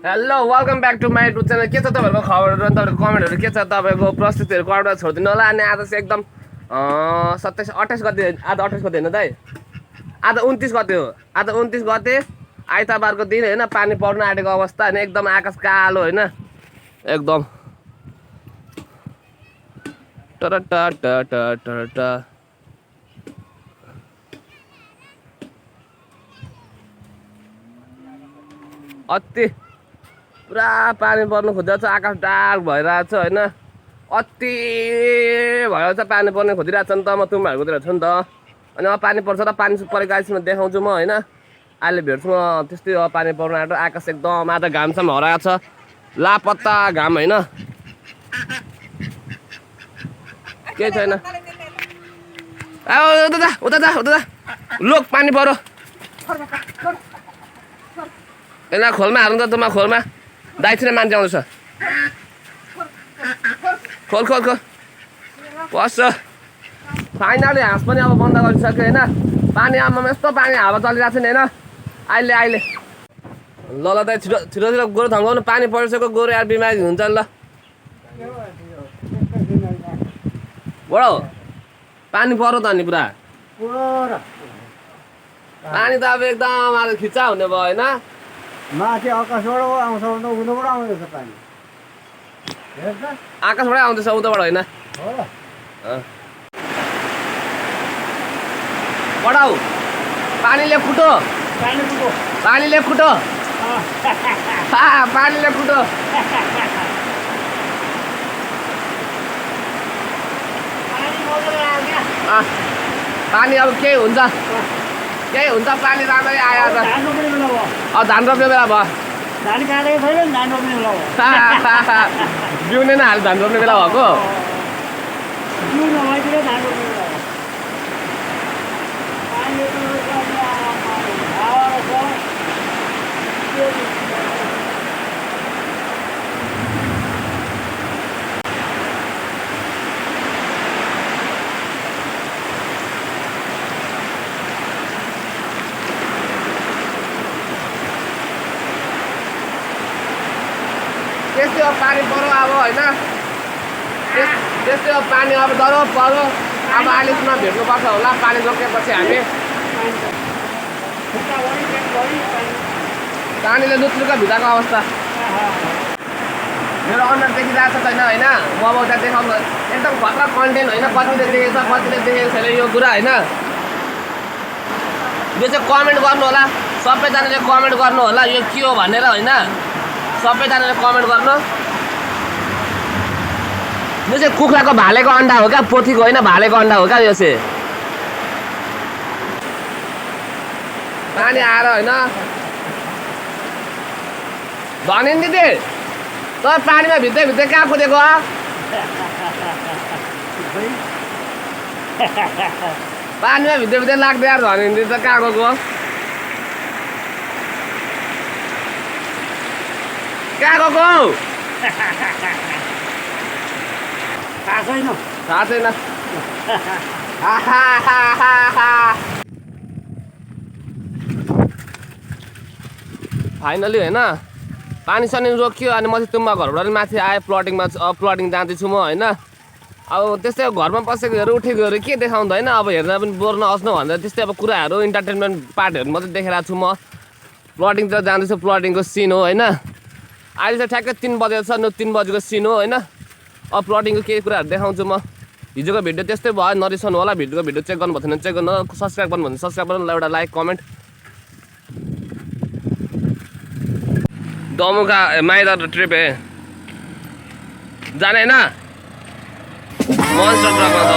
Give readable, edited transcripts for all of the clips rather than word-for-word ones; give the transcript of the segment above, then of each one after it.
Hello welcome back to my YouTube channel. के छ तपाईँहरूको खबरहरू अनि तपाईँहरूको कमेन्टहरू के छ, तपाईँको प्रस्तुतिहरू कमेन्टमा छोडिदिनु होला। अनि आज चाहिँ एकदम 27 28 गते, आज 28 गते होइन दाइ, आज 29 गते हो। आज 29 गते आइतबारको दिन होइन, पानी पर्न आँटेको अवस्था होइन, एकदम आकाश कालो होइन, एकदम अति पुरा पानी पर्नु खोजिरहेको छ, आकाश डार्क भइरहेको छ होइन, अति भइरहेको छ, पानी पर्ने खोजिरहेको छ नि त। म तुम्बाहरूकोतिर छु नि त। अनि अब पानी पर्छ र पानी परेको आइसमा देखाउँछु म होइन, अहिले भेट्छु म त्यस्तै। अब पानी पर्नु आँट्यो, आकाश एकदम आज घामसम्म हराएको छ, लापत्ता घाम होइन, केही छैन। उता लोक पानी पऱ्यो होइन, खोलमा हाल्नु त तुमा, खोलमा दाइथिने मान्छे आउँदैछ, खोल खोल खोल पस्छ। फाइनली हाँस पनि अब बन्द गरिसक्यो होइन, पानी आमामा यस्तो पानी हावा चलिरहेको छ नि होइन अहिले अहिले। ल ल दाइ छिटो छिटो छिटो गोरु थन्काउनु, पानी परिसक्यो, गोरु यार बिमारी हुन्छ नि। ल बडो पानी पऱ्यो त नि पुरा, पानी त अब एकदम आज खिच्चा हुने भयो होइन। माथि आकाशबाट आउँछ, उताबाट आउँदैछ पानी, आकाशबाटै आउँदैछ, उताबाट होइन। बडाउ पानीले फुटो, पानीले फुटो, पानीले फुटो। पानी अब केही हुन्छ, केही हुन्छ, पानी राम्ररी आयो त। अब धान रोप्ने बेला भयो, धान काटेको छैन, धान रोप्ने बेला भयो, बिउनै नहाल्यो, धान रोप्ने बेला भएको। बिउ नभएतिर धान रोप्ने बेला भयो। त्यस्तै हो पानी पऱ्यो अब होइन, त्यस्तै हो पानी अब डह्रो पऱ्यो। अब अहिलेसम्म भेट्नुपर्छ होला, पानी रोकेपछि हामी। पानीले लुत्लुका भिजाएको अवस्था मेरो अनुहार देखिरहेको छ छैन होइन। म अब उता देखाउनु एकदम खतरा कन्टेन्ट होइन, कतिले देखेको छ कतिले देखेको छैन यो कुरा होइन। यो चाहिँ कमेन्ट गर्नु होला, सबैजनाले कमेन्ट गर्नु होला यो के हो भनेर होइन, सबैजनाले कमेन्ट गर्नु। यो चाहिँ कुखुराको भालेको अन्डा हो क्या, पोथीको होइन, भालेको अन्डा हो क्या यो चाहिँ। पानी आएर होइन धनी दिदी त पानीमा भित्रै भित्रै कहाँ कुदेको हो? पानीमा भित्रै भित्रै लाग्दै यार धनी दिदी त कहाँ गएको? कहाँ गएको? थाहा छैन, थाहा छैन। फाइनली होइन पानी सनी रोकियो। अनि म चाहिँ तुम्बा घरबाट माथि आएँ, प्लटिङमा प्लटिङ जाँदैछु म होइन। अब त्यस्तै घरमा बसेकोहरू उठेकोहरू के देखाउँदा होइन, अब हेर्दा पनि बोर नआस्नु भनेर त्यस्तै अब कुराहरू इन्टरटेनमेन्ट पार्टहरू मात्रै देखाइरहेको छु म। प्लटिङतिर जाँदैछु, प्लटिङको सिन हो होइन। अहिले चाहिँ ठ्याक्कै 3 बजेको छ, 3 बजेको सिन हो होइन। अब प्लटिङको केही कुराहरू देखाउँछु म। हिजोको भिडियो त्यस्तै भयो, नरिसाउनु होला। भिडियोको भिडियो चेक गर्नु भएको थिएन चेक गर्नु, सब्सक्राइब गर्नु भने सब्सक्राइब गर्नु, एउटा लाइक कमेन्ट। दमुका माइदा ट्रिप है जाने होइन मोन्स्टर ट्रकमा त।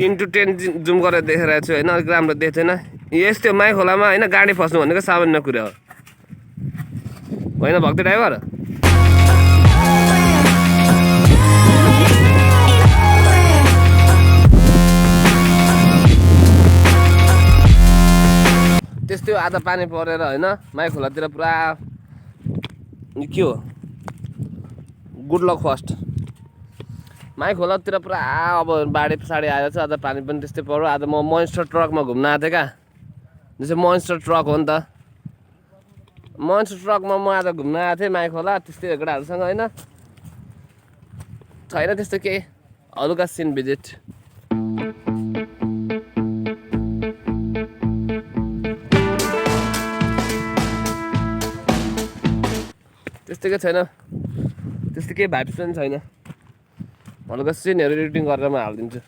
10:10 जुम गरेर देखाइरहेको छु होइन अलिक राम्रो देख्दैन यस्तो माई खोलामा होइन गाडी फस्नु भनेको सामान्य कुरा हो होइन भक्ति ड्राइभर त्यस्तै आधा पानी परेर होइन माई खोलातिर पुरा के हो गुड लक फर्स्ट माई खोलातिर पुरा अब बाढी साडी आएर चाहिँ आधा पानी पनि त्यस्तै पऱ्यो आज म मोन्स्टर ट्रकमा घुम्न आएको थिएँ क्या जस्तै मोन्स्टर ट्रक हो नि त मोन्स्टर ट्रकमा म आज घुम्न आएको थिएँ माई खोला त्यस्तै केटाहरूसँग होइन छैन त्यस्तो केही हलुका सिन भिजिट त्यस्तो केही छैन त्यस्तो केही भाइब्स पनि छैन हलुका सिनहरू एडिटिङ गरेर म हालिदिन्छु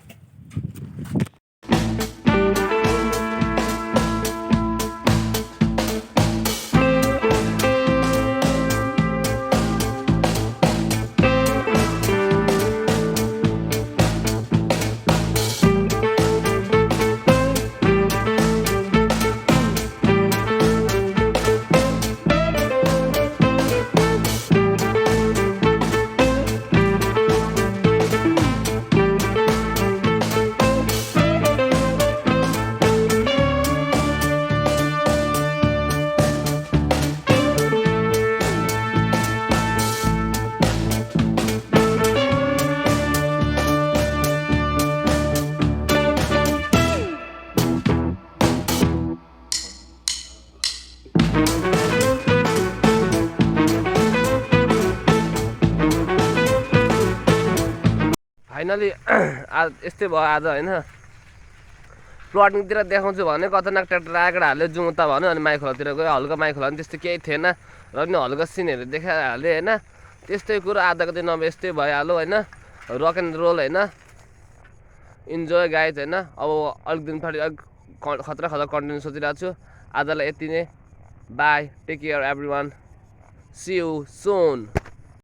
फाइनली आज यस्तै भयो आज होइन प्लटिङतिर देखाउँछु भने खतरनाक ट्र्याक्टर आएको हाल्यो जुम त भन्यो अनि माई खोलातिर गयो हल्का माई खोला पनि त्यस्तो केही थिएन र पनि हल्का सिनहरू देखाइहाल्यो होइन त्यस्तै कुरो आजको दिन अब यस्तै भइहाल्यो होइन रक एन्ड रोल होइन इन्जोय गाइज होइन अब अलिक दिन पछाडि अलिक खतरा खतरा कन्टेन्ट सोचिरहेको छु आजलाई यति नै bye take care everyone see you soon